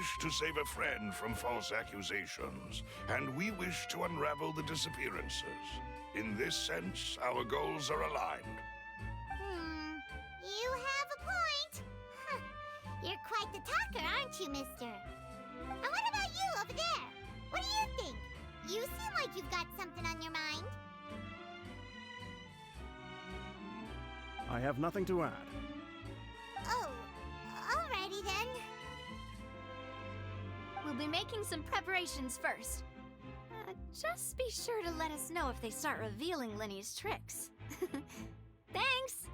wish to save a friend from false accusations, and we wish to unravel the disappearances. In this sense, our goals are aligned. You have a point. Huh. You're quite the talker, aren't you, mister? And what about you over there? What do you think? You seem like you've got something on your mind. I have nothing to add. Oh, alrighty then. We'll be making some preparations first. Just be sure to let us know if they start revealing Linny's tricks. Thanks!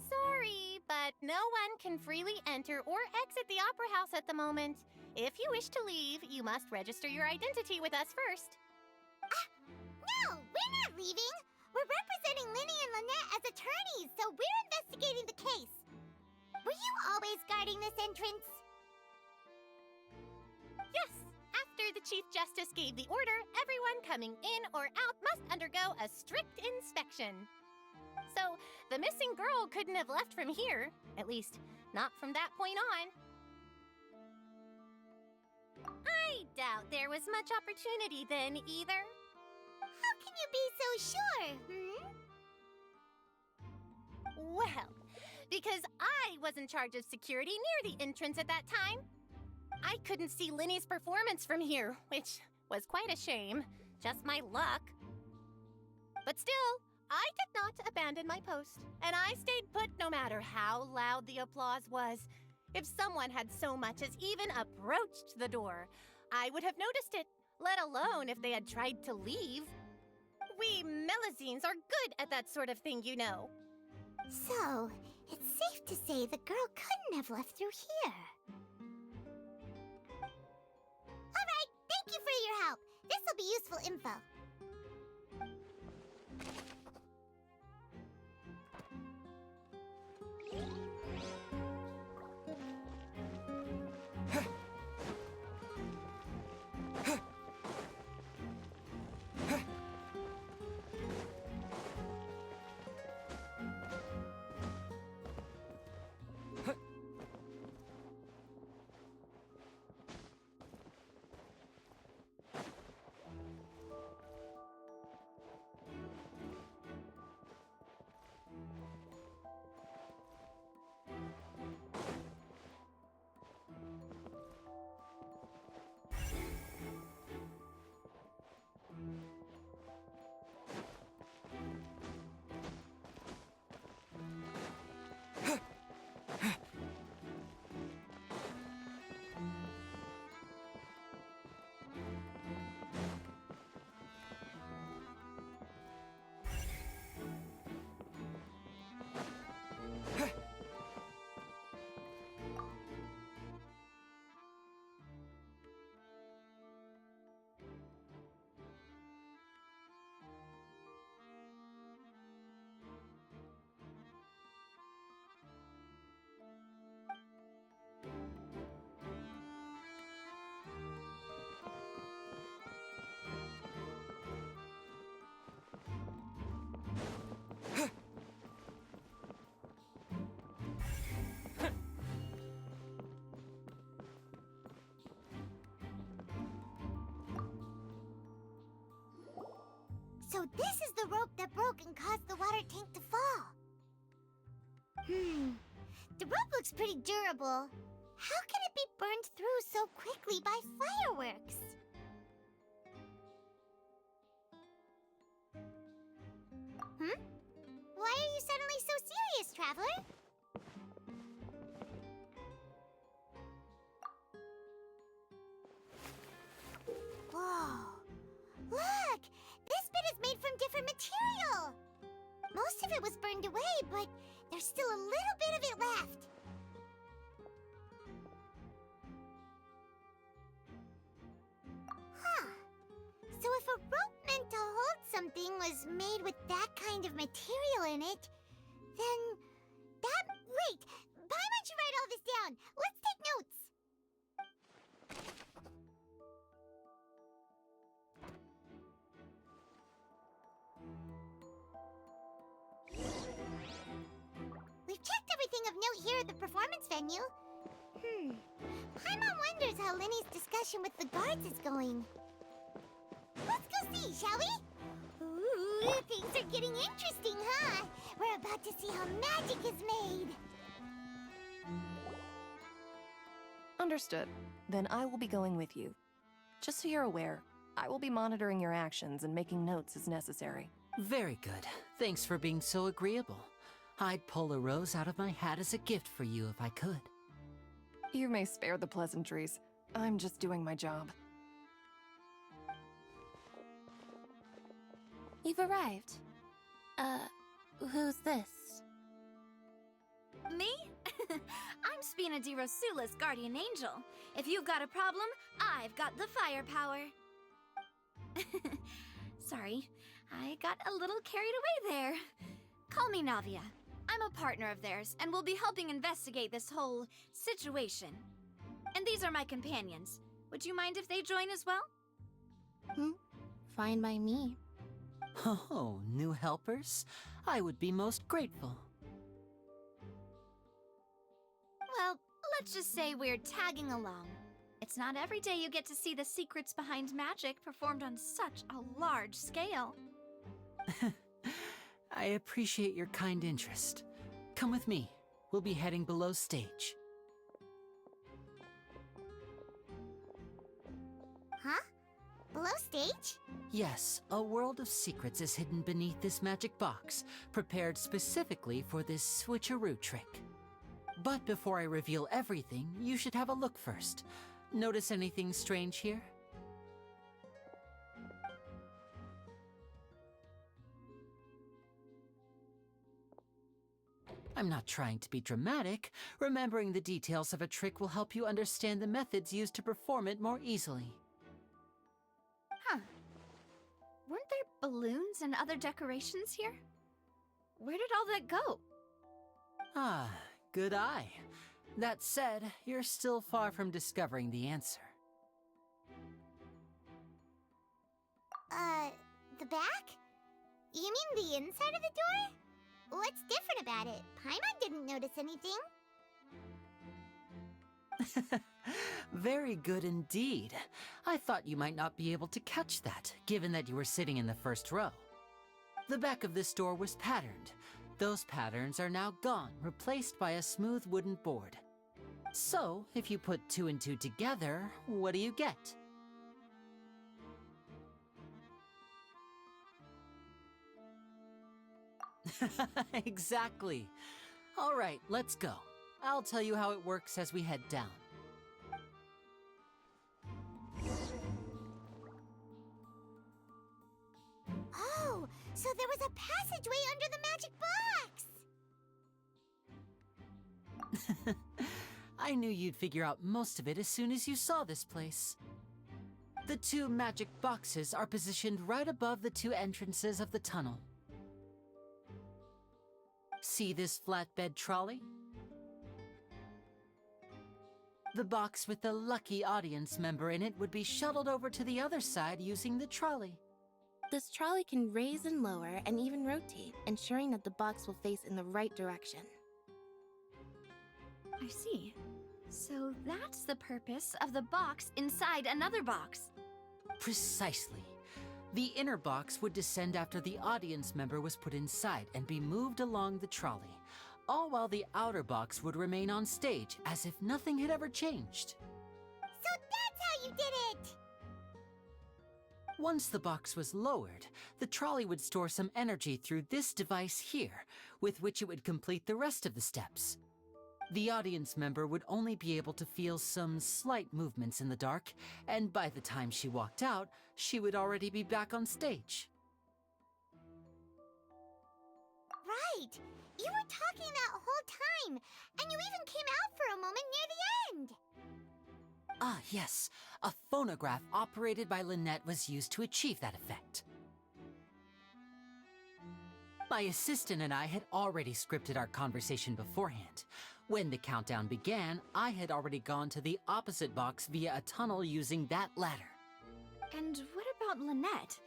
Sorry, but no one can freely enter or exit the Opera House at the moment. If you wish to leave, you must register your identity with us first. No, we're not leaving. We're representing Linny and Lynette as attorneys, so we're investigating the case. Were you always guarding this entrance? Yes, after the Chief Justice gave the order, everyone coming in or out must undergo a strict inspection. So, the missing girl couldn't have left from here, at least not from that point on. I doubt there was much opportunity then either. How can you be so sure, Well, because I was in charge of security near the entrance at that time. I couldn't see Linny's performance from here, which was quite a shame. Just my luck. But still, I did not abandon my post, and I stayed put no matter how loud the applause was. If someone had so much as even approached the door, I would have noticed it, let alone if they had tried to leave. We Melazines are good at that sort of thing, you know. So, it's safe to say the girl couldn't have left through here. All right, thank you for your help. This will be useful info. So this is the rope that broke and caused the water tank to fall. The rope looks pretty durable. How can it be burned through so quickly by fireworks? Why are you suddenly so serious, Traveler? Whoa! Look! This bit is made from different material! Most of it was burned away, but there's still a little bit of it left. Huh. So if a rope meant to of material in it, then that... Wait! Paimon should write all this down! Let's take notes! We've checked everything of note here at the performance venue. Paimon wonders how Linny's discussion with the guards is going. Let's go see, shall we? Ooh, things are getting interesting, huh? We're about to see how magic is made. Understood. Then I will be going with you. Just so you're aware, I will be monitoring your actions and making notes as necessary. Very good. Thanks for being so agreeable. I'd pull a rose out of my hat as a gift for you if I could. You may spare the pleasantries. I'm just doing my job. You've arrived. Who's this? Me? I'm Spina di Rosula's guardian angel. If you've got a problem, I've got the firepower. Sorry, I got a little carried away there. Call me Navia. I'm a partner of theirs, and will be helping investigate this whole situation. And these are my companions. Would you mind if they join as well? Fine by me. Oh, new helpers? I would be most grateful. Well, let's just say we're tagging along. It's not every day you get to see the secrets behind magic performed on such a large scale. I appreciate your kind interest. Come with me. We'll be heading below stage. Huh? Below stage? Yes, a world of secrets is hidden beneath this magic box, prepared specifically for this switcheroo trick. But before I reveal everything, you should have a look first. Notice anything strange here? I'm not trying to be dramatic. Remembering the details of a trick will help you understand the methods used to perform it more easily. Huh. Weren't there balloons and other decorations here? Where did all that go? Ah, good eye. That said, you're still far from discovering the answer. The back? You mean the inside of the door? What's different about it? Paimon didn't notice anything. Very good indeed. I thought you might not be able to catch that, given that you were sitting in the first row. The back of this door was patterned. Those patterns are now gone, replaced by a smooth wooden board. So, if you put 2 and 2 together, what do you get? Exactly. All right, let's go. I'll tell you how it works as we head down. Oh, so there was a passageway under the magic box! I knew you'd figure out most of it as soon as you saw this place. The 2 magic boxes are positioned right above the 2 entrances of the tunnel. See this flatbed trolley? The box with the lucky audience member in it would be shuttled over to the other side using the trolley. This trolley can raise and lower and even rotate, ensuring that the box will face in the right direction. I see. So that's the purpose of the box inside another box. Precisely. The inner box would descend after the audience member was put inside and be moved along the trolley, all while the outer box would remain on stage as if nothing had ever changed. So that's how you did it! Once the box was lowered, the trolley would store some energy through this device here, with which it would complete the rest of the steps. The audience member would only be able to feel some slight movements in the dark, and by the time she walked out, she would already be back on stage. Right! You were talking that whole time, and you even came out for a moment near the end! Ah, yes. A phonograph operated by Lynette was used to achieve that effect. My assistant and I had already scripted our conversation beforehand. When the countdown began, I had already gone to the opposite box via a tunnel using that ladder. And what about Lynette?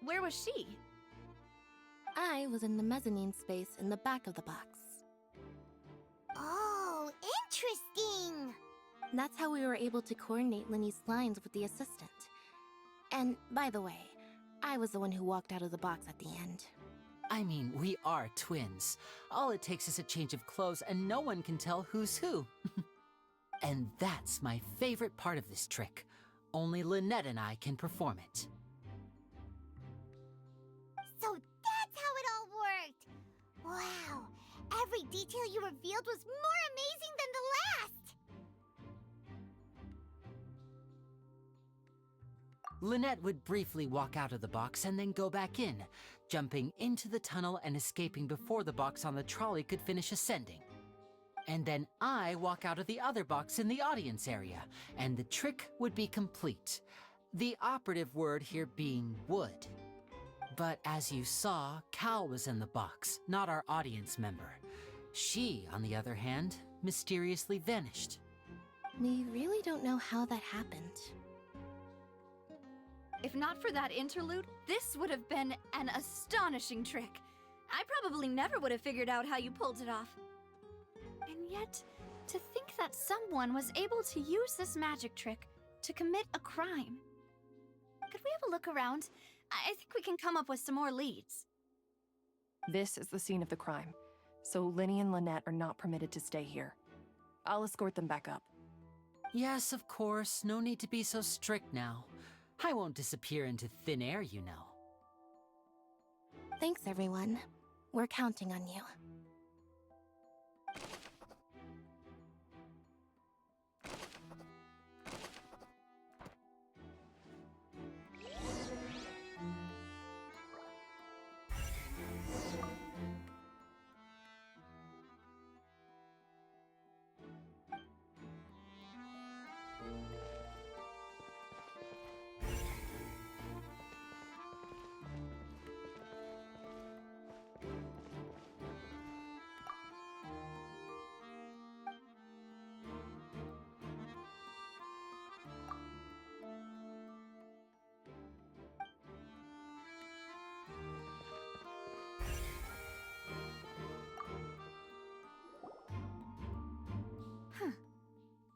Where was she? I was in the mezzanine space in the back of the box. Oh, interesting! That's how we were able to coordinate Linny's lines with the assistant. And, by the way, I was the one who walked out of the box at the end. I mean, we are twins. All it takes is a change of clothes and no one can tell who's who. And that's my favorite part of this trick. Only Lynette and I can perform it. So that's how it all worked! Wow! Every detail you revealed was more amazing than the last! Lynette would briefly walk out of the box and then go back in, jumping into the tunnel and escaping before the box on the trolley could finish ascending. And then I walk out of the other box in the audience area, and the trick would be complete. The operative word here being would. But as you saw, Cal was in the box, not our audience member. She, on the other hand, mysteriously vanished. We really don't know how that happened. If not for that interlude, this would have been an astonishing trick. I probably never would have figured out how you pulled it off. And yet, to think that someone was able to use this magic trick to commit a crime. Could we have a look around? I think we can come up with some more leads. This is the scene of the crime, so Linny and Lynette are not permitted to stay here. I'll escort them back up. Yes, of course, no need to be so strict now. I won't disappear into thin air, you know. Thanks, everyone. We're counting on you.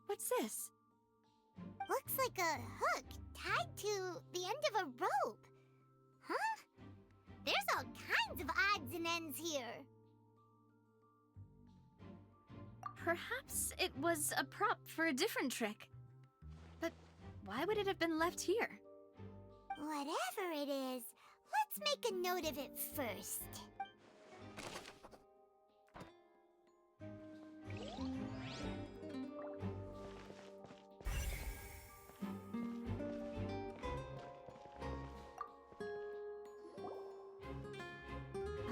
What's this? Looks like a hook tied to the end of a rope. Huh? There's all kinds of odds and ends here. Perhaps it was a prop for a different trick. But why would it have been left here? Whatever it is, let's make a note of it first.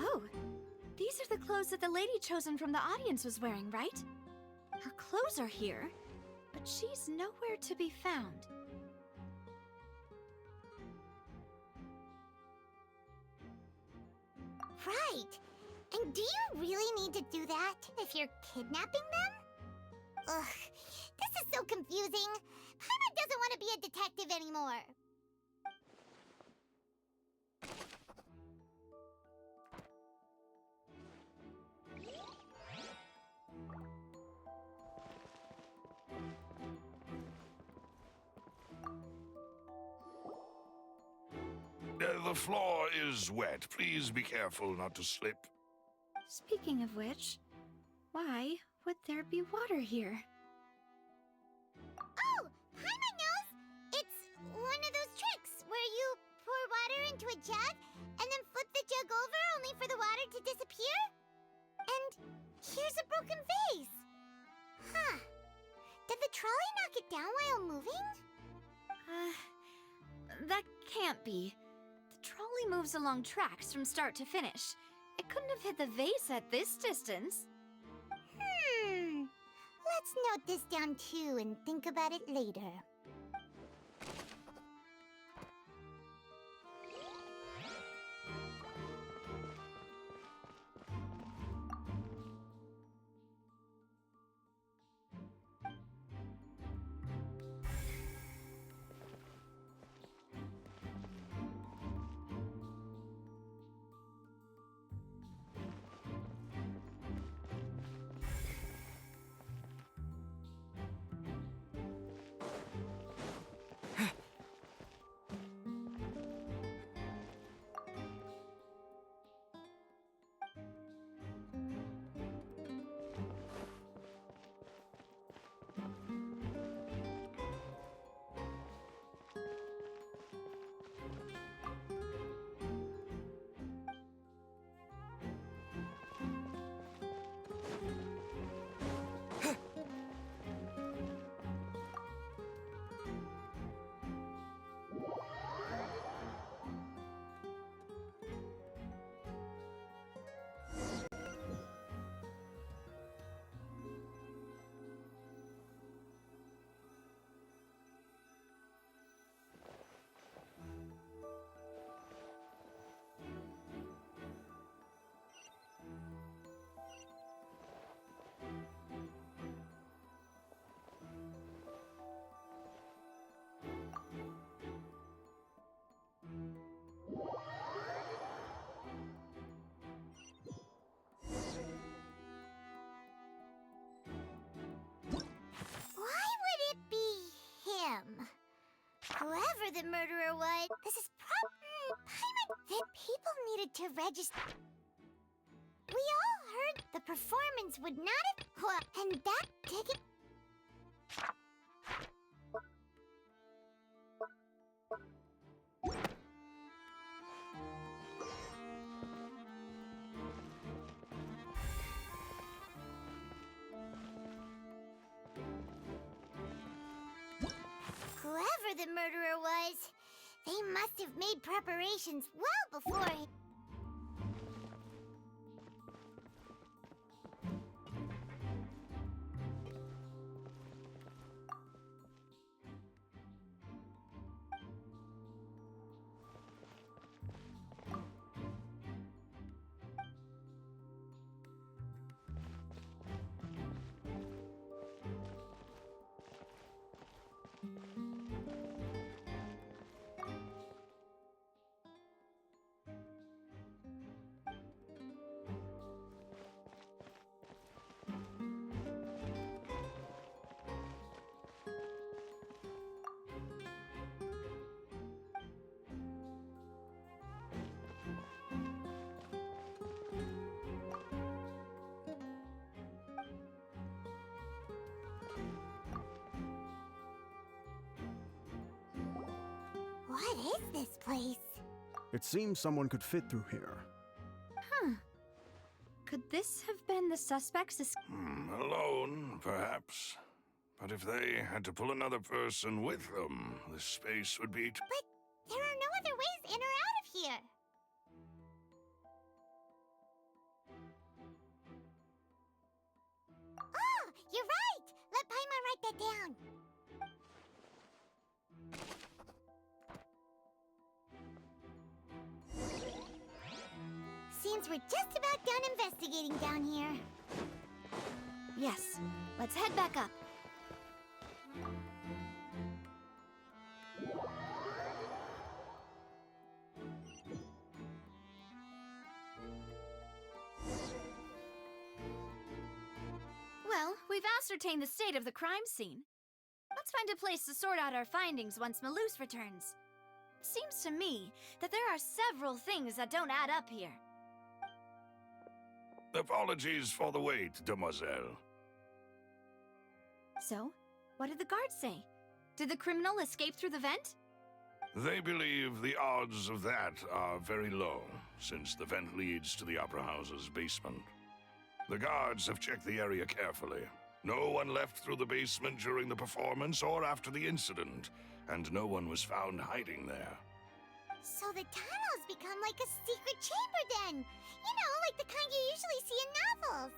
Oh, these are the clothes that the lady chosen from the audience was wearing, right? Her clothes are here, but she's nowhere to be found. Right. And do you really need to do that if you're kidnapping them? Ugh, this is so confusing. Paimon doesn't want to be a detective anymore. The floor is wet. Please be careful not to slip. Speaking of which, why would there be water here? Oh, Paimon knows! It's one of those tricks where you pour water into a jug and then flip the jug over only for the water to disappear? And here's a broken vase. Huh. Did the trolley knock it down while moving? That can't be. The trolley moves along tracks from start to finish. It couldn't have hit the vase at this distance. Let's note this down too and think about it later. the murderer was. This is Paimon, the people needed to register. We all heard the performance would not have. And that ticket. Whoever the murderer was, they must have made preparations well before. What is this place? It seems someone could fit through here. Could this have been the suspect's Alone, perhaps. But if they had to pull another person with them, this space would be... But there are no other ways in or out of here. Oh, you're right! Let Paimon write that down. Seems we're just about done investigating down here. Yes, let's head back up. Well, we've ascertained the state of the crime scene. Let's find a place to sort out our findings once Malus returns. Seems to me that there are several things that don't add up here. Apologies for the wait, demoiselle. So, what did the guards say? Did the criminal escape through the vent? They believe the odds of that are very low, since the vent leads to the Opera House's basement. The guards have checked the area carefully. No one left through the basement during the performance or after the incident, and no one was found hiding there. So the tunnel's become like a secret chamber then! You know, like the kind you usually see in novels!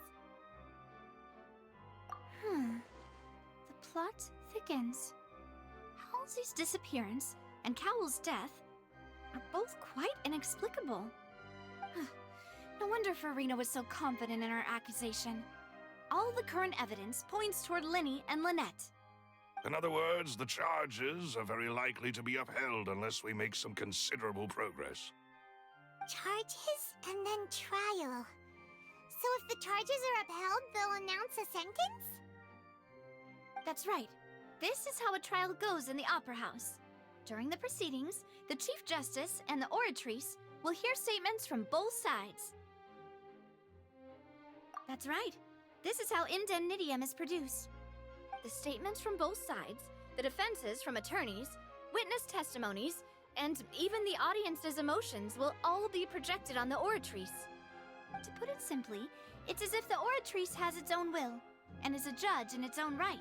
The plot thickens. Halsey's disappearance and Cowell's death are both quite inexplicable. No wonder Farina was so confident in her accusation. All the current evidence points toward Linny and Lynette. In other words, the charges are very likely to be upheld unless we make some considerable progress. Charges and then trial. So if the charges are upheld, they'll announce a sentence? That's right. This is how a trial goes in the Opera House. During the proceedings, the Chief Justice and the Oratrice will hear statements from both sides. That's right. This is how indemnitium is produced. The statements from both sides, the defenses from attorneys, witness testimonies, and even the audience's emotions will all be projected on the Oratrice. To put it simply, it's as if the Oratrice has its own will, and is a judge in its own right.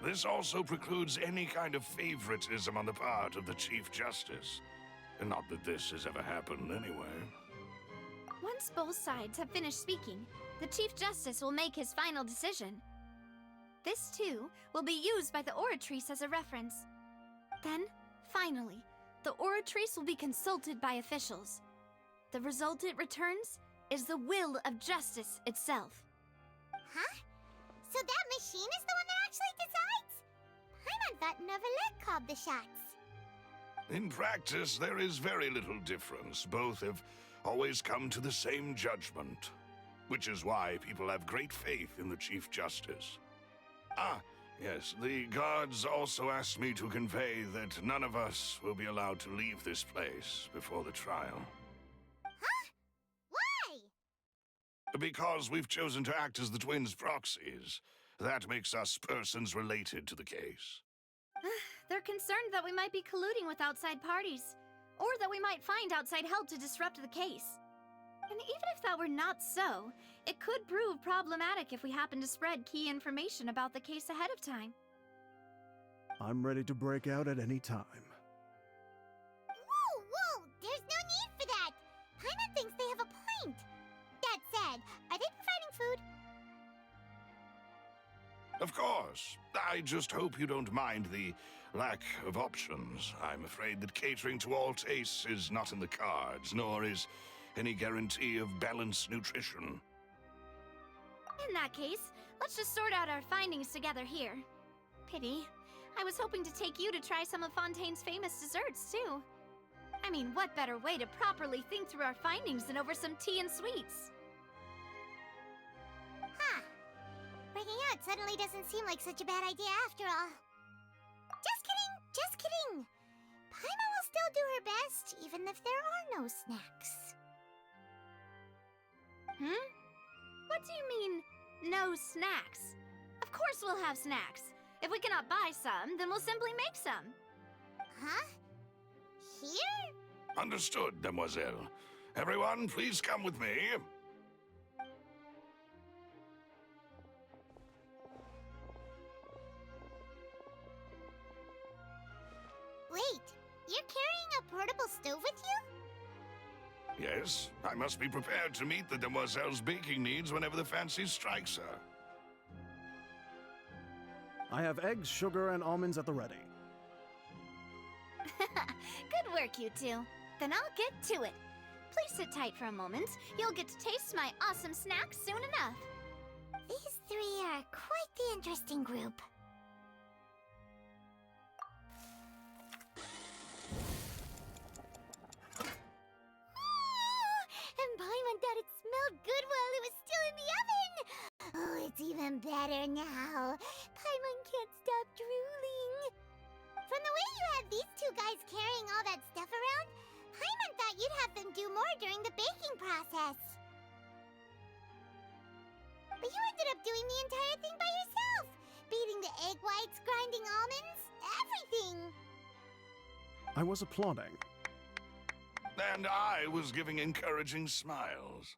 This also precludes any kind of favoritism on the part of the Chief Justice. And not that this has ever happened anyway. Once both sides have finished speaking, the Chief Justice will make his final decision. This, too, will be used by the Oratrice as a reference. Then, finally, the Oratrice will be consulted by officials. The result it returns is the will of justice itself. Huh? So that machine is the one that actually decides? Paimon thought Neuvillette called the shots. In practice, there is very little difference. Both have always come to the same judgment, which is why people have great faith in the Chief Justice. Yes, the guards also asked me to convey that none of us will be allowed to leave this place before the trial. Huh? Why? Because we've chosen to act as the twins' proxies. That makes us persons related to the case. They're concerned that we might be colluding with outside parties, or that we might find outside help to disrupt the case. And even if that were not so, it could prove problematic if we happen to spread key information about the case ahead of time. I'm ready to break out at any time. Whoa! There's no need for that! Paimon thinks they have a point. That said, are they providing food? Of course. I just hope you don't mind the lack of options. I'm afraid that catering to all tastes is not in the cards, nor is any guarantee of balanced nutrition. In that case, let's just sort out our findings together here. Pity. I was hoping to take you to try some of Fontaine's famous desserts, too. I mean, what better way to properly think through our findings than over some tea and sweets? Huh. Breaking out suddenly doesn't seem like such a bad idea after all. Just kidding! Paimon will still do her best, even if there are no snacks. What do you mean, no snacks? Of course we'll have snacks. If we cannot buy some, then we'll simply make some. Huh? Here? Understood, Demoiselle. Everyone, please come with me. Wait, you're carrying a portable stove with you? Yes, I must be prepared to meet the Demoiselle's baking needs whenever the fancy strikes her. I have eggs, sugar, and almonds at the ready. Good work, you two. Then I'll get to it. Please sit tight for a moment. You'll get to taste my awesome snacks soon enough. These three are quite the interesting group. And Paimon thought it smelled good while it was still in the oven! Oh, it's even better now. Paimon can't stop drooling. From the way you have these two guys carrying all that stuff around, Paimon thought you'd have them do more during the baking process. But you ended up doing the entire thing by yourself! Beating the egg whites, grinding almonds, everything! I was applauding. And I was giving encouraging smiles.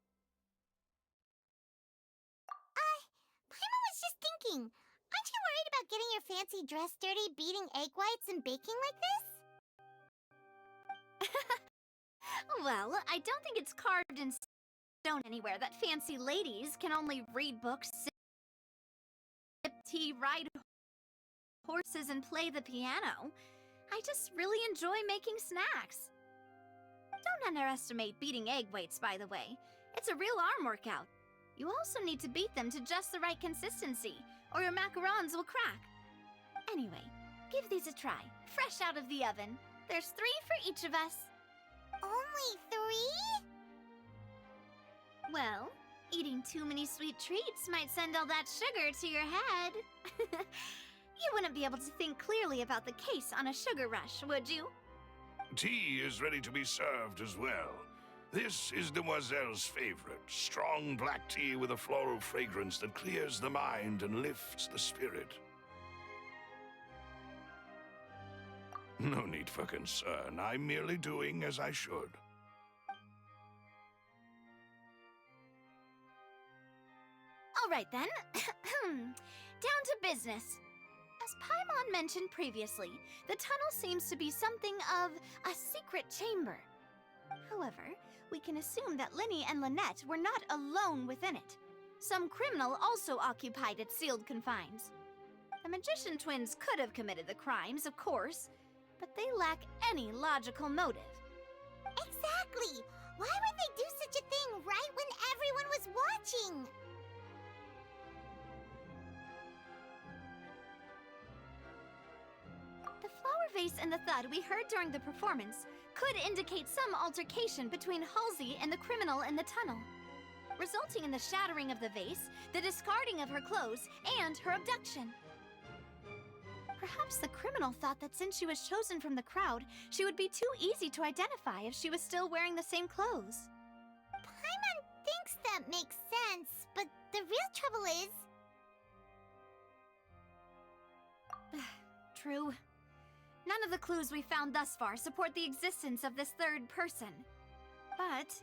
Paimon was just thinking, aren't you worried about getting your fancy dress dirty beating egg whites and baking like this? Well, I don't think it's carved in stone anywhere that fancy ladies can only read books, sip tea, ride horses, and play the piano. I just really enjoy making snacks. Don't underestimate beating egg whites, by the way. It's a real arm workout. You also need to beat them to just the right consistency, or your macarons will crack. Anyway, give these a try, fresh out of the oven. There's 3 for each of us. Only 3? Well, eating too many sweet treats might send all that sugar to your head. You wouldn't be able to think clearly about the case on a sugar rush, would you? Tea is ready to be served as well. This is Demoiselle's favorite, strong black tea with a floral fragrance that clears the mind and lifts the spirit. No need for concern. I'm merely doing as I should. All right then. Down to business. As Paimon mentioned previously, the tunnel seems to be something of a secret chamber. However, we can assume that Linny and Lynette were not alone within it. Some criminal also occupied its sealed confines. The magician twins could have committed the crimes, of course, but they lack any logical motive. Exactly! Why would they do such a thing right when everyone was watching? The flower vase and the thud we heard during the performance could indicate some altercation between Halsey and the criminal in the tunnel, resulting in the shattering of the vase, the discarding of her clothes, and her abduction. Perhaps the criminal thought that since she was chosen from the crowd, she would be too easy to identify if she was still wearing the same clothes. Paimon thinks that makes sense, but the real trouble is... True. None of the clues we found thus far support the existence of this third person. But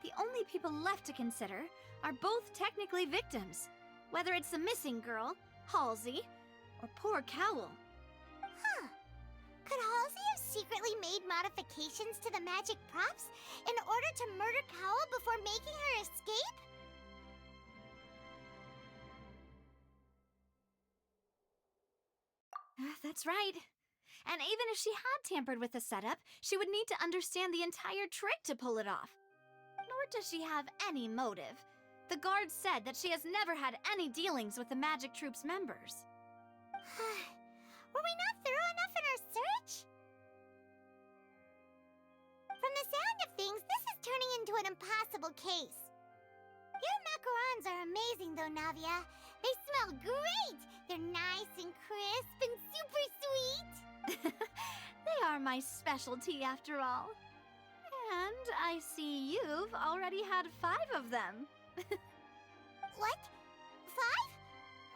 the only people left to consider are both technically victims, whether it's the missing girl, Halsey, or poor Cowl. Huh. Could Halsey have secretly made modifications to the magic props in order to murder Cowl before making her escape? That's right. And even if she had tampered with the setup, she would need to understand the entire trick to pull it off. Nor does she have any motive. The guard said that she has never had any dealings with the magic troop's members. Were we not thorough enough in our search? From the sound of things, this is turning into an impossible case. Your macarons are amazing though, Navia. They smell great! They're nice and crisp and super sweet! They are my specialty after all. And I see you've already had 5 of them. What? 5?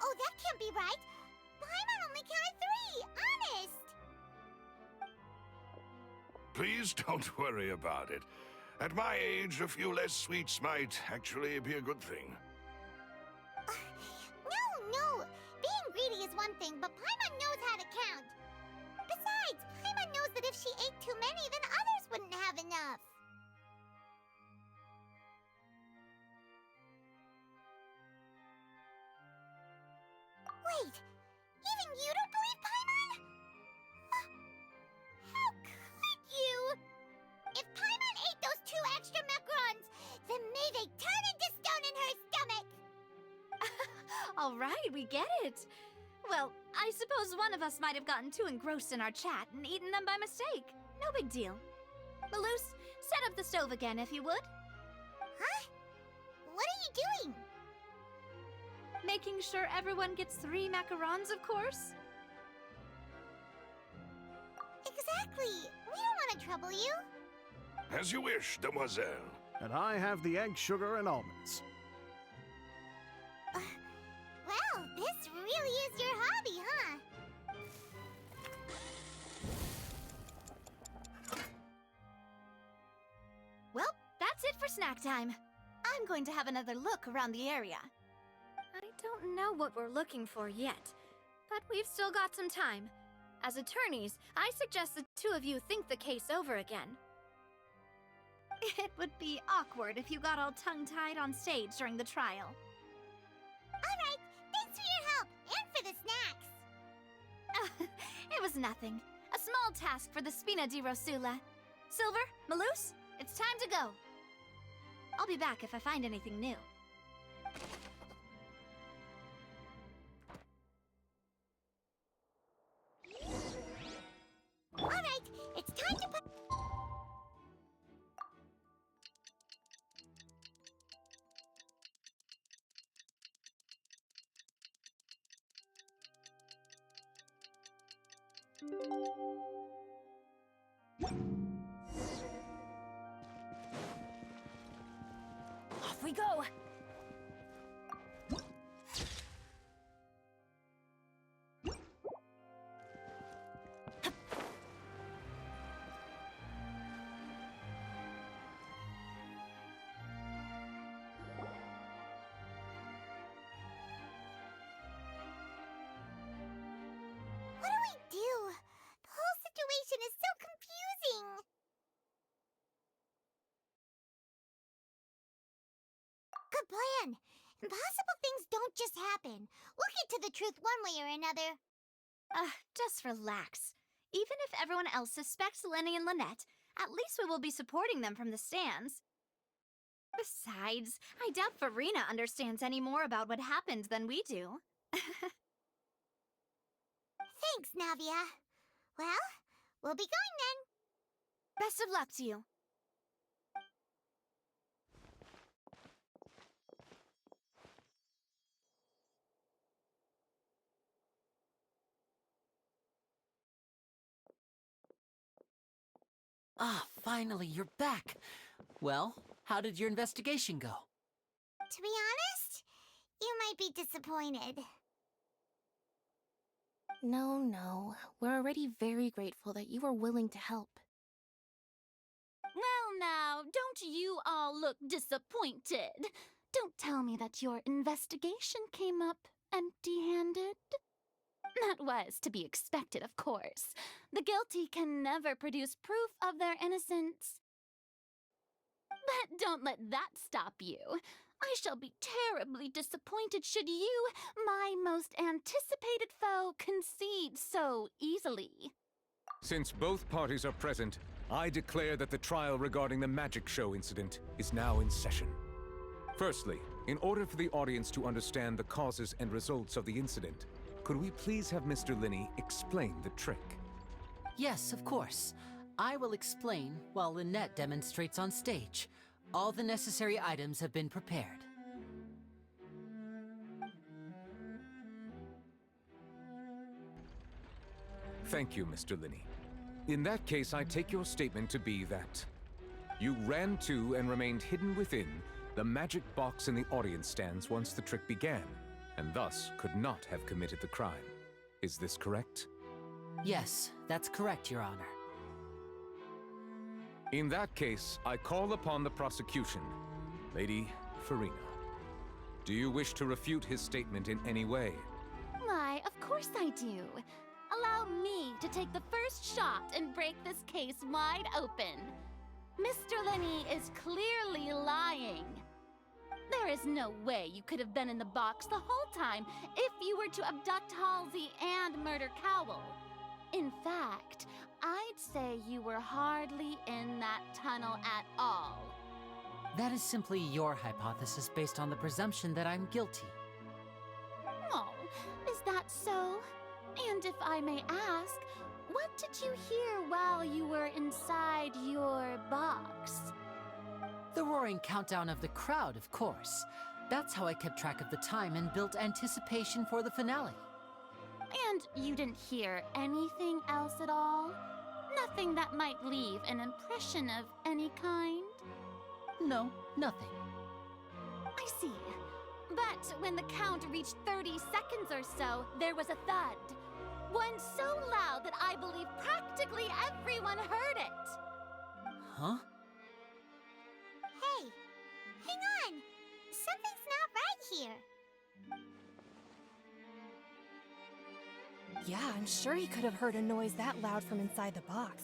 Oh, that can't be right! Paimon only counted 3, honest! Please don't worry about it. At my age, a few less sweets might actually be a good thing. No! Being greedy is one thing, but Paimon knows how to count. Besides, Paimon knows that if she ate too many, then others wouldn't have enough. Wait, even you don't believe Paimon? How could you? If Paimon ate those 2 extra macarons, then may they turn into stone in her stomach! All right, we get it. Well, I suppose one of us might have gotten too engrossed in our chat and eaten them by mistake. No big deal. Maloose, set up the stove again if you would. Huh? What are you doing? Making sure everyone gets 3 macarons, of course. Exactly. We don't want to trouble you. As you wish, demoiselle. And I have the egg, sugar, and almonds. Well, this really is your hobby, huh? Well, that's it for snack time. I'm going to have another look around the area. I don't know what we're looking for yet, but we've still got some time. As attorneys, I suggest the 2 of you think the case over again. It would be awkward if you got all tongue-tied on stage during the trial. All right, thanks for your help and for the snacks. It was nothing. A small task for the Spina di Rosula. Silver, Maloose, it's time to go. I'll be back if I find anything new. All right, it's time to put... Off we go! What do we do? The whole situation is so confusing. Good plan. Impossible things don't just happen. We'll get to the truth one way or another. Just relax. Even if everyone else suspects Lenny and Lynette, at least we will be supporting them from the stands. Besides, I doubt Farina understands any more about what happened than we do. Thanks, Navia. Well, we'll be going then. Best of luck to you. Ah, finally, you're back. Well, how did your investigation go? To be honest, you might be disappointed. No. We're already very grateful that you were willing to help. Well, now, don't you all look disappointed? Don't tell me that your investigation came up empty-handed. That was to be expected, of course. The guilty can never produce proof of their innocence. But don't let that stop you. I shall be terribly disappointed should you, my most anticipated foe, concede so easily. Since both parties are present, I declare that the trial regarding the magic show incident is now in session. Firstly, in order for the audience to understand the causes and results of the incident, could we please have Mr. Linney explain the trick? Yes, of course. I will explain while Lynette demonstrates on stage. All the necessary items have been prepared. Thank you, Mr. Linney. In that case, I take your statement to be that you ran to and remained hidden within the magic box in the audience stands once the trick began, and thus could not have committed the crime. Is this correct? Yes, that's correct, Your Honor. In that case, I call upon the prosecution. Lady Farina, do you wish to refute his statement in any way? Why, of course I do. Allow me to take the first shot and break this case wide open. Mr. Linney is clearly lying. There is no way you could have been in the box the whole time if you were to abduct Halsey and murder Cowell. In fact, I'd say you were hardly in that tunnel at all. That is simply your hypothesis based on the presumption that I'm guilty. Oh, is that so? And if I may ask, what did you hear while you were inside your box? The roaring countdown of the crowd, of course. That's how I kept track of the time and built anticipation for the finale. And you didn't hear anything else at all? Nothing that might leave an impression of any kind? No, nothing. I see. But when the count reached 30 seconds or so, there was a thud. One so loud that I believe practically everyone heard it. Huh? Hey, hang on! Something's not right here. Yeah, I'm sure he could have heard a noise that loud from inside the box.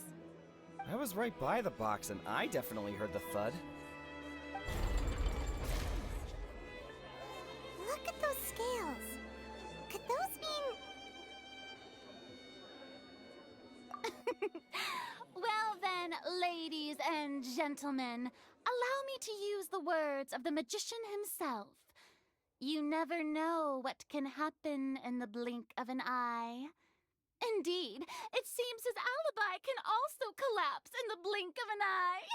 I was right by the box and I definitely heard the thud. Look at those scales. Could those mean... Well then, ladies and gentlemen, allow me to use the words of the magician himself. You never know what can happen in the blink of an eye. Indeed, it seems his alibi can also collapse in the blink of an eye.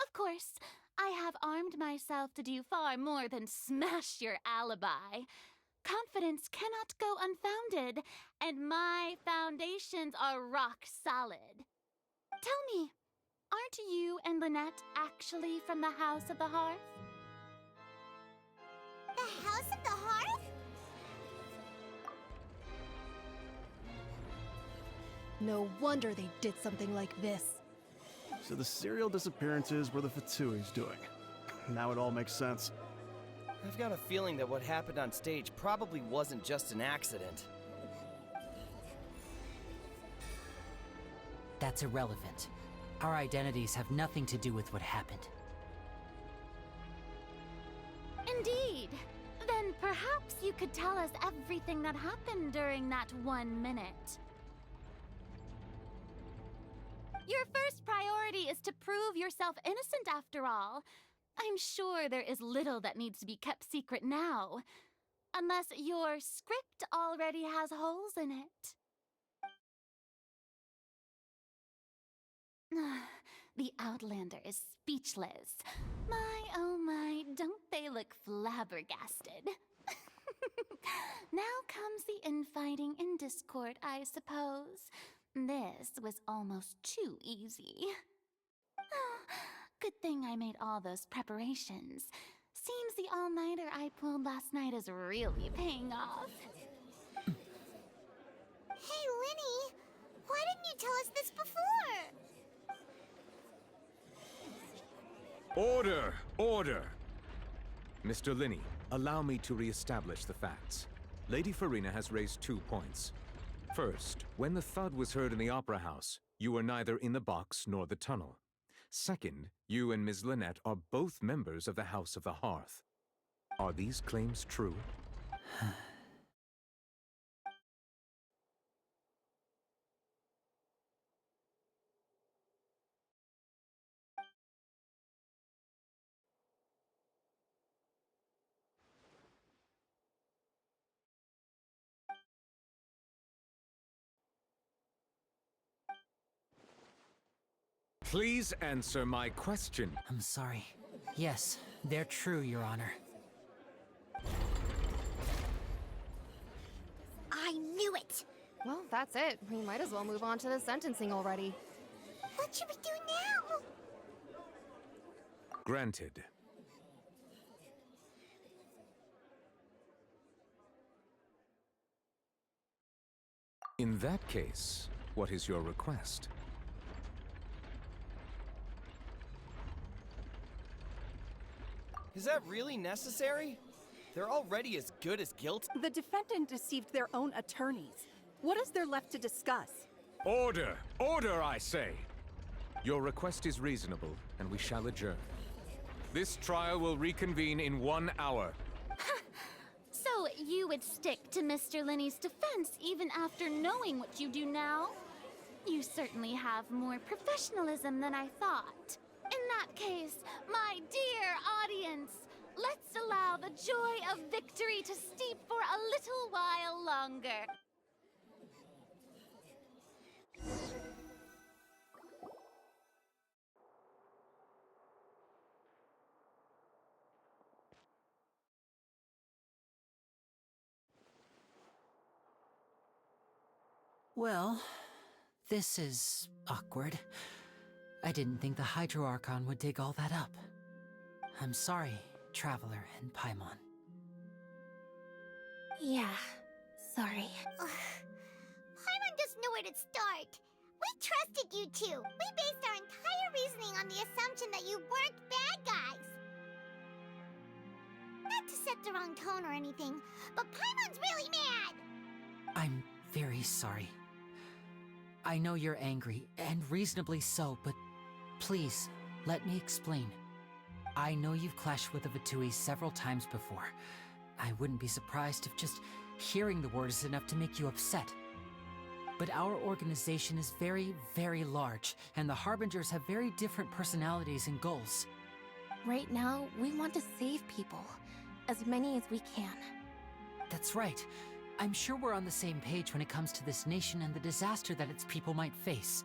Of course, I have armed myself to do far more than smash your alibi. Confidence cannot go unfounded, and my foundations are rock solid. Tell me, aren't you and Lynette actually from the House of the Hearth? The House of the Hearth? No wonder they did something like this. So the serial disappearances were the Fatui's doing. Now it all makes sense. I've got a feeling that what happened on stage probably wasn't just an accident. That's irrelevant. Our identities have nothing to do with what happened. Indeed. Then perhaps you could tell us everything that happened during that 1 minute. Your first priority is to prove yourself innocent after all. I'm sure there is little that needs to be kept secret now. Unless your script already has holes in it. The Outlander is speechless. My, oh my, don't they look flabbergasted? Now comes the infighting and discord, I suppose. This was almost too easy. Good thing I made all those preparations. Seems the all-nighter I pulled last night is really paying off. Hey, Linny! Why didn't you tell us this before? Order! Order! Mr. Linney, allow me to re-establish the facts. Lady Farina has raised 2 points. First, when the thud was heard in the Opera House, you were neither in the box nor the tunnel. Second, you and Ms. Lynette are both members of the House of the Hearth. Are these claims true? Please answer my question. I'm sorry. Yes, they're true, Your Honor. I knew it! Well, that's it. We might as well move on to the sentencing already. What should we do now? Granted. In that case, what is your request? Is that really necessary? They're already as good as guilty. The defendant deceived their own attorneys. What is there left to discuss? Order! Order, I say! Your request is reasonable, and we shall adjourn. This trial will reconvene in 1 hour. So you would stick to Mr. Linney's defense even after knowing what you do now? You certainly have more professionalism than I thought. In that case, my dear audience, let's allow the joy of victory to steep for a little while longer. Well, this is awkward. I didn't think the Hydro Archon would dig all that up. I'm sorry, Traveler and Paimon. Yeah, sorry. Paimon doesn't know where to start. We trusted you two. We based our entire reasoning on the assumption that you weren't bad guys. Not to set the wrong tone or anything, but Paimon's really mad! I'm very sorry. I know you're angry, and reasonably so, but please, let me explain. I know you've clashed with the Vitui several times before. I wouldn't be surprised if just hearing the word is enough to make you upset. But our organization is very, very large, and the Harbingers have very different personalities and goals. Right now, we want to save people. As many as we can. That's right. I'm sure we're on the same page when it comes to this nation and the disaster that its people might face.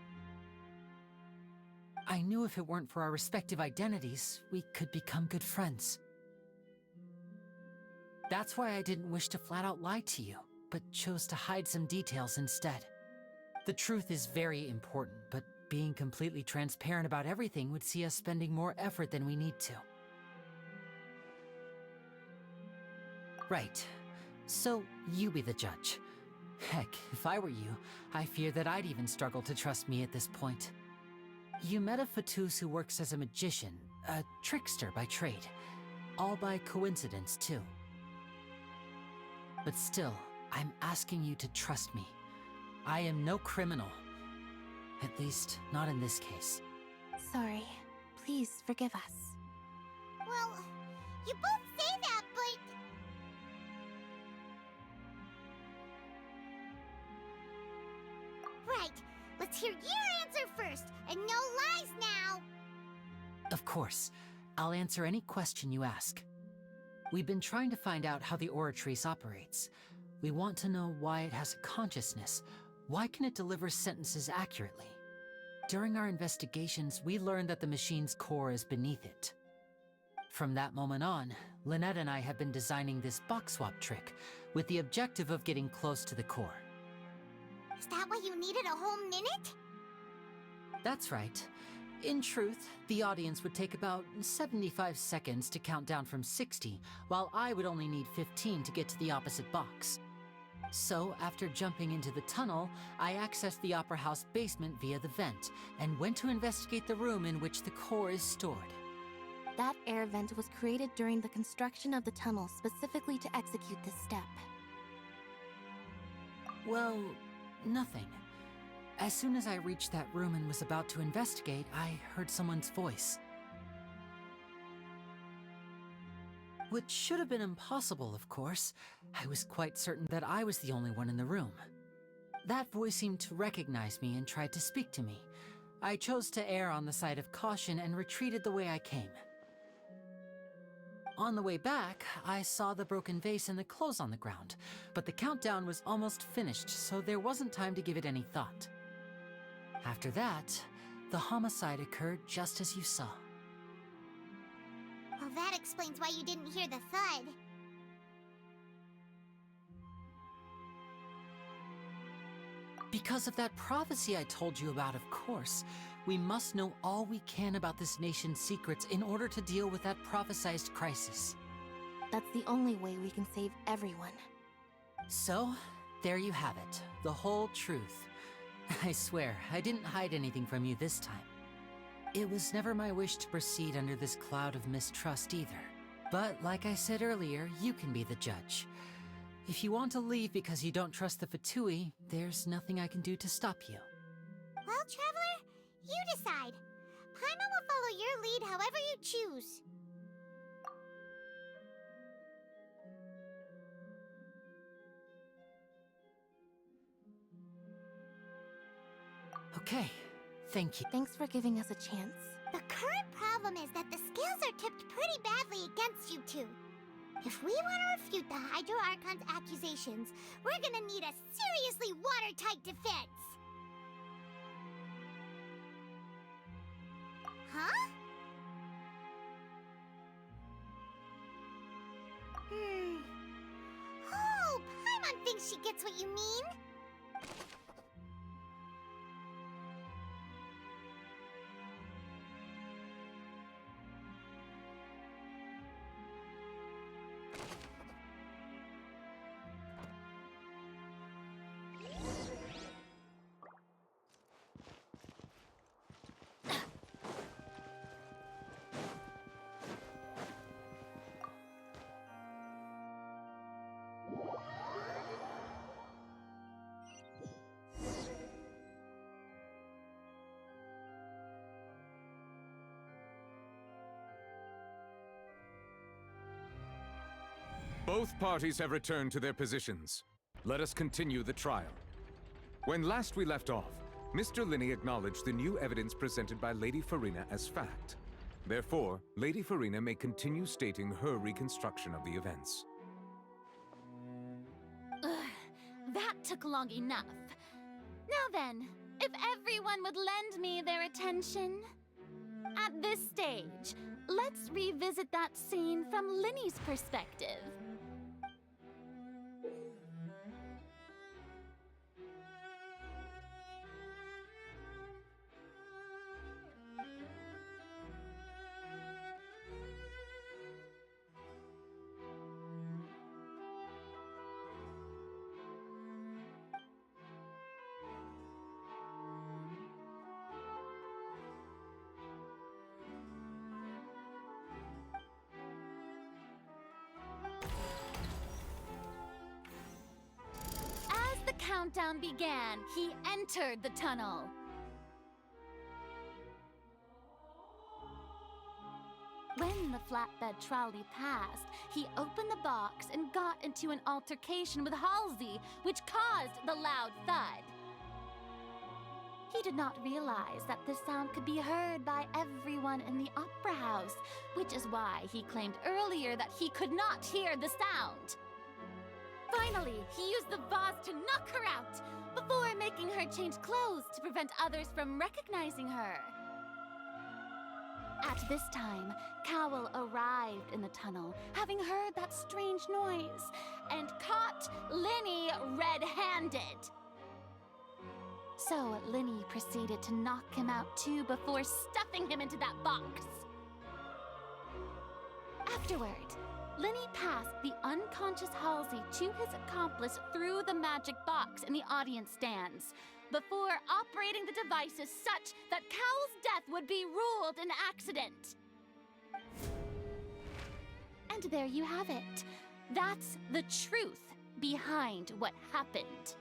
I knew if it weren't for our respective identities, we could become good friends. That's why I didn't wish to flat out lie to you, but chose to hide some details instead. The truth is very important, but being completely transparent about everything would see us spending more effort than we need to. Right. So, you be the judge. Heck, if I were you, I fear that I'd even struggle to trust me at this point. You met a Fatus who works as a magician, a trickster by trade. All by coincidence, too. But still, I'm asking you to trust me. I am no criminal. At least, not in this case. Sorry. Please forgive us. Well, you both say that, but... Right, let's hear your answer first, and no lies now! Of course. I'll answer any question you ask. We've been trying to find out how the Oratrice operates. We want to know why it has a consciousness. Why can it deliver sentences accurately? During our investigations, we learned that the machine's core is beneath it. From that moment on, Lynette and I have been designing this box swap trick, with the objective of getting close to the core. Is that why you needed a whole minute? That's right. In truth, the audience would take about 75 seconds to count down from 60, while I would only need 15 to get to the opposite box. So, after jumping into the tunnel, I accessed the Opera House basement via the vent, and went to investigate the room in which the core is stored. That air vent was created during the construction of the tunnel specifically to execute this step. Well, nothing. As soon as I reached that room and was about to investigate, I heard someone's voice. Which should have been impossible, of course. I was quite certain that I was the only one in the room. That voice seemed to recognize me and tried to speak to me. I chose to err on the side of caution and retreated the way I came. On the way back, I saw the broken vase and the clothes on the ground, but the countdown was almost finished, so there wasn't time to give it any thought. After that, the homicide occurred just as you saw. Well, that explains why you didn't hear the thud. Because of that prophecy I told you about, of course. We must know all we can about this nation's secrets in order to deal with that prophesized crisis. That's the only way we can save everyone. So, there you have it. The whole truth. I swear, I didn't hide anything from you this time. It was never my wish to proceed under this cloud of mistrust either. But like I said earlier, you can be the judge. If you want to leave because you don't trust the Fatui, there's nothing I can do to stop you. Well, Traveler, you decide. Paimon will follow your lead however you choose. Okay, thank you. Thanks for giving us a chance. The current problem is that the scales are tipped pretty badly against you two. If we want to refute the Hydro Archon's accusations, we're gonna need a seriously watertight defense. Huh? Oh, Paimon thinks she gets what you mean. Both parties have returned to their positions. Let us continue the trial. When last we left off, Mr. Linney acknowledged the new evidence presented by Lady Farina as fact. Therefore, Lady Farina may continue stating her reconstruction of the events. Ugh, that took long enough. Now then, if everyone would lend me their attention. At this stage, let's revisit that scene from Linney's perspective. Countdown began, he entered the tunnel. When the flatbed trolley passed, he opened the box and got into an altercation with Halsey, which caused the loud thud. He did not realize that this sound could be heard by everyone in the Opera House, which is why he claimed earlier that he could not hear the sound. Finally, he used the vase to knock her out, before making her change clothes to prevent others from recognizing her. At this time, Cowell arrived in the tunnel, having heard that strange noise, and caught Linney red-handed. So Linny proceeded to knock him out too before stuffing him into that box. Afterward, Linny passed the unconscious Halsey to his accomplice through the magic box in the audience stands, before operating the devices such that Cowl's death would be ruled an accident. And there you have it. That's the truth behind what happened.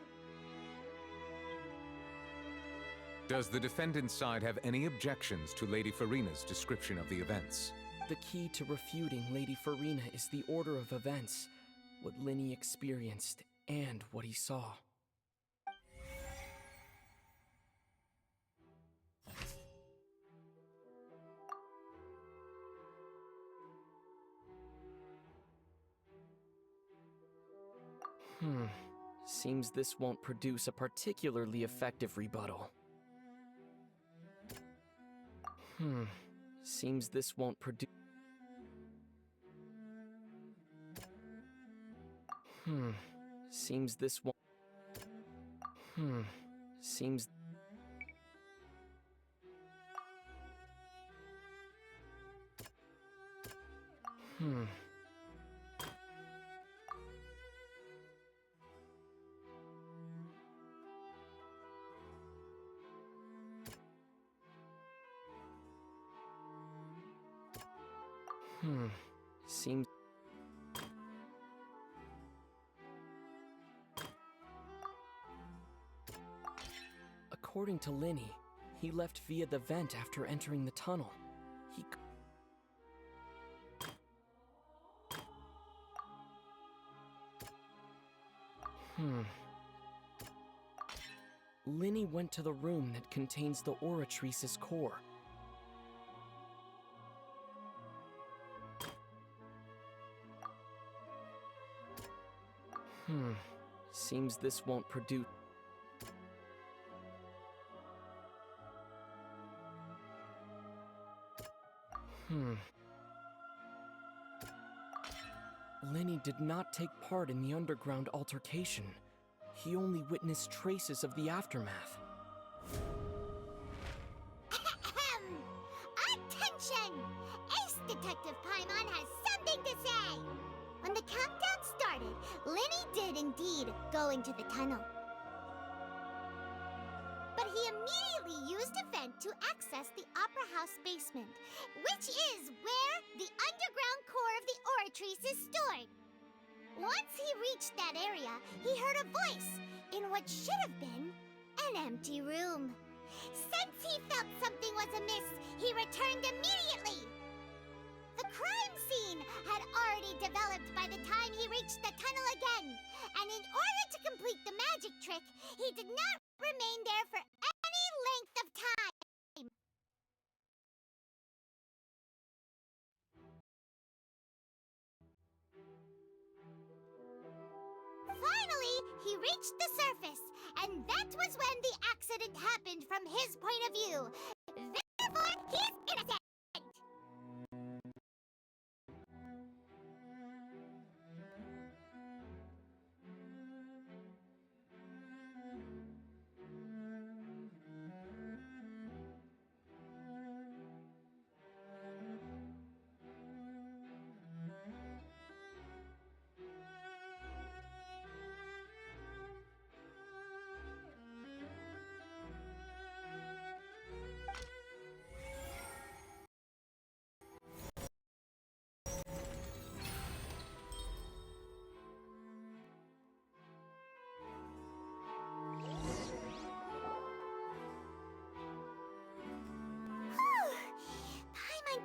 Does the defendant's side have any objections to Lady Farina's description of the events? The key to refuting Lady Farina is the order of events, what Linny experienced, and what he saw. Seems this won't produce a particularly effective rebuttal. Seems this won't produce... Seems this won't... Seems... Seems... According to Linny, he left via the vent after entering the tunnel. Linny went to the room that contains the Oratrice's core. Seems this won't produce... Linny did not take part in the underground altercation. He only witnessed traces of the aftermath. Attention! Ace Detective Paimon has something to say! When the countdown started, Linny did indeed go into the tunnel. But he immediately used a vent to access the Opera House basement, which is where the underground core of the Oratrice is stored. Once he reached that area, he heard a voice in what should have been an empty room. Since he felt something was amiss, he returned immediately. The crime scene had already developed by the time he reached the tunnel again, and in order to complete the magic trick, he did not remain there for any length of time. Finally, he reached the surface, and that was when the accident happened from his point of view. Therefore, he's innocent!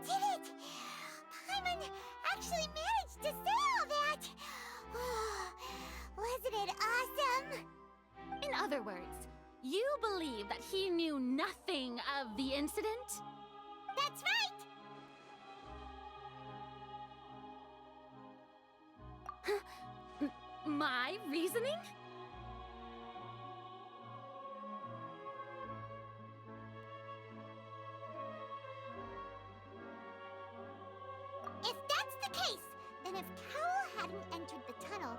Did it! Paimon actually managed to say all that! Wasn't it awesome? In other words, you believe that he knew nothing of the incident? That's right! My reasoning? If that's the case, then if Cowell hadn't entered the tunnel,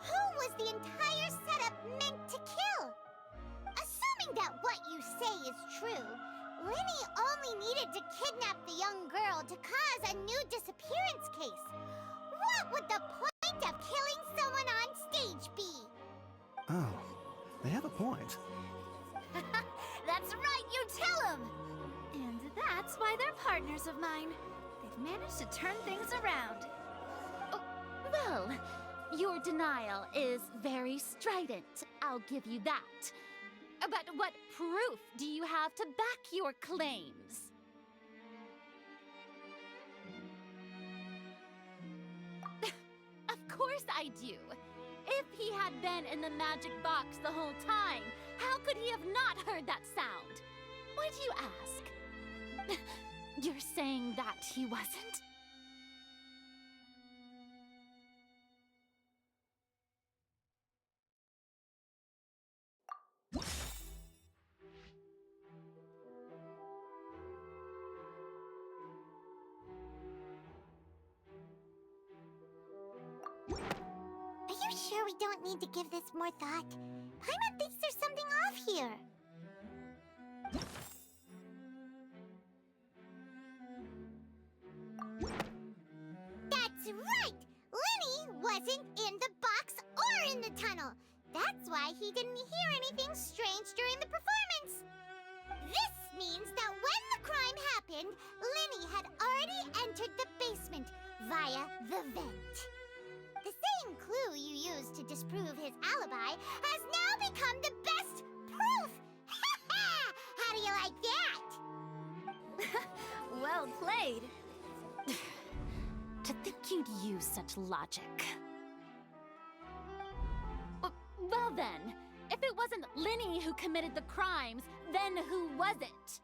who was the entire setup meant to kill? Assuming Assuming that what you say is true, Lenny only needed to kidnap the young girl to cause a new disappearance case. What would the point of killing someone on stage be? Oh, they have a point. That's right, you tell them! And that's why they're partners of mine. They've managed to turn things around. Oh, well, your denial is very strident, I'll give you that. But what proof do you have to back your claims? Of course I do. If he had been in the magic box the whole time, how could he have not heard that sound? Why do you ask? You're saying that he wasn't? Are you sure we don't need to give this more thought? Paimon thinks there's something off here. That's right! Lenny wasn't in the box or in the tunnel. That's why he didn't hear anything strange during the performance. This means that when the crime happened, Lenny had already entered the basement via the vent. The same clue you used to disprove his alibi has now become the best proof! How do you like that? Well played. To think you'd use such logic. Well then, if it wasn't Lenny who committed the crimes, then who was it?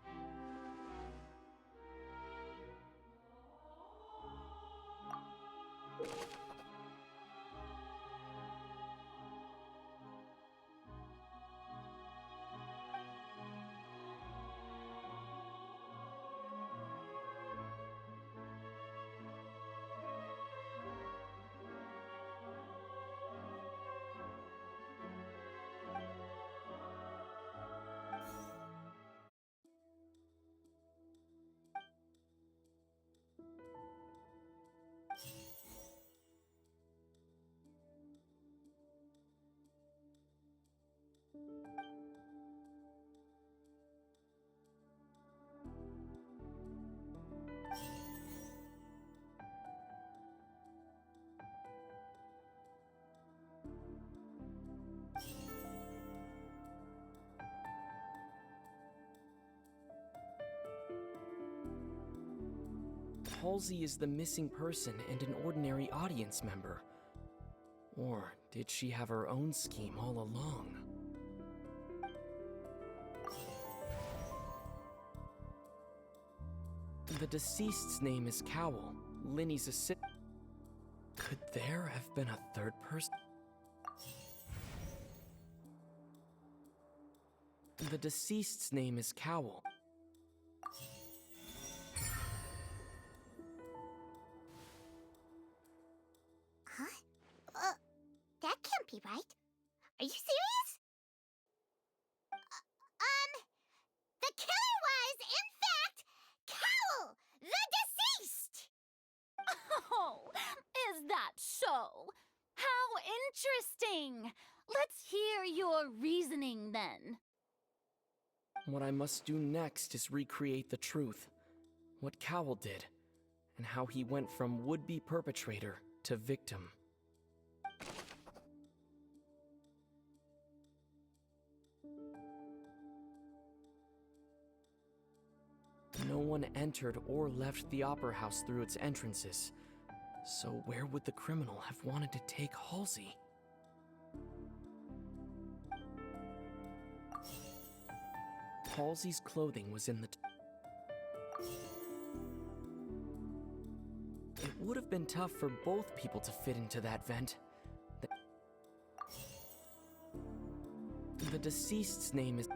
Halsey is the missing person and an ordinary audience member. Or did she have her own scheme all along? The deceased's name is Cowell, Lenny's assistant. Could there have been a third person? The deceased's name is Cowell. Huh? That can't be right. Are you serious? The killer was, in fact, Cowell, the deceased! Oh, is that so? How interesting! Let's hear your reasoning then. What I must do next is recreate the truth. What Cowell did, and how he went from would-be perpetrator to victim. No one entered or left the Opera House through its entrances. So where would the criminal have wanted to take Halsey? Halsey's clothing was in the... It would have been tough for both people to fit into that vent. The deceased's name is...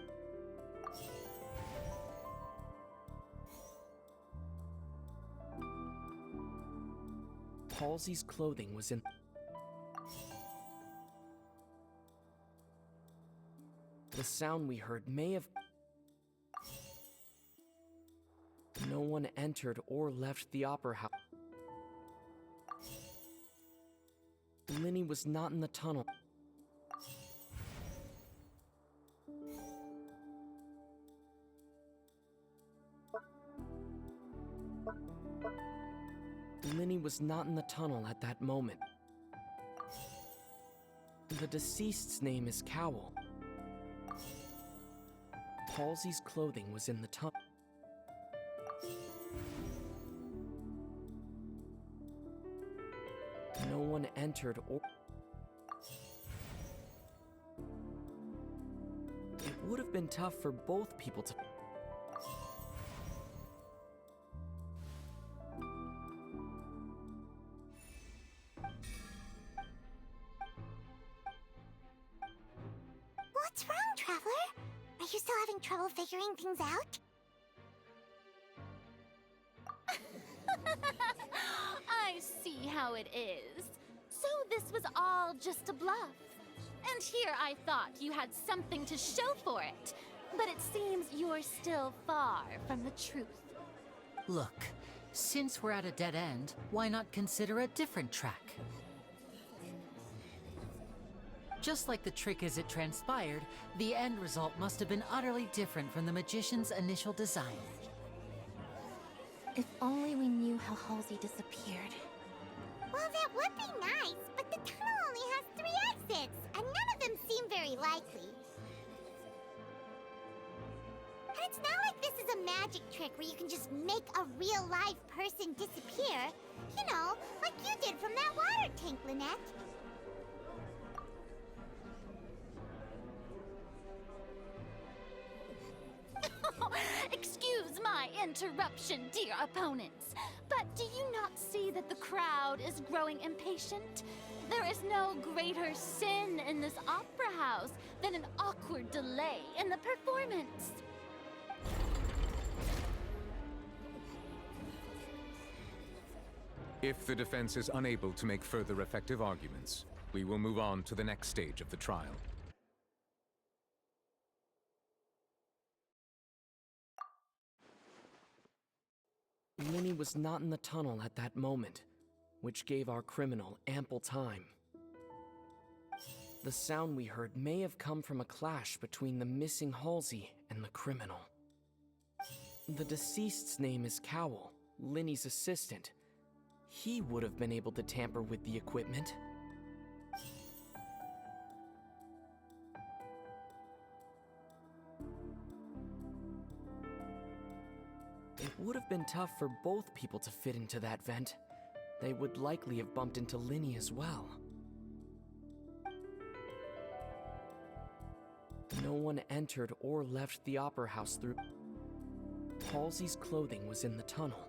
Halsey's clothing was in... The sound we heard may have... No one entered or left the opera house. Linny was not in the tunnel. Linny was not in the tunnel at that moment. The deceased's name is Cowl. Halsey's clothing was in the tunnel. No one entered or... It would have been tough for both people to... What's wrong, Traveler? Are you still having trouble figuring things out? I see how it is. So this was all just a bluff. And here I thought you had something to show for it. But it seems you're still far from the truth. Look, since we're at a dead end, why not consider a different track? Just like the trick as it transpired, the end result must have been utterly different from the magician's initial design. If only we knew how Halsey disappeared. Well, that would be nice, but the tunnel only has 3 exits, and none of them seem very likely. And it's not like this is a magic trick where you can just make a real live person disappear. You know, like you did from that water tank, Lynette. Excuse my interruption, dear opponents, but do you not see that the crowd is growing impatient? There is no greater sin in this opera house than an awkward delay in the performance. If the defense is unable to make further effective arguments, we will move on to the next stage of the trial. Linny was not in the tunnel at that moment, which gave our criminal ample time. The sound we heard may have come from a clash between the missing Halsey and the criminal. The deceased's name is Cowl, Linny's assistant. He would have been able to tamper with the equipment. It would have been tough for both people to fit into that vent. They would likely have bumped into Linny as well. No one entered or left the opera house through... Halsey's clothing was in the tunnel.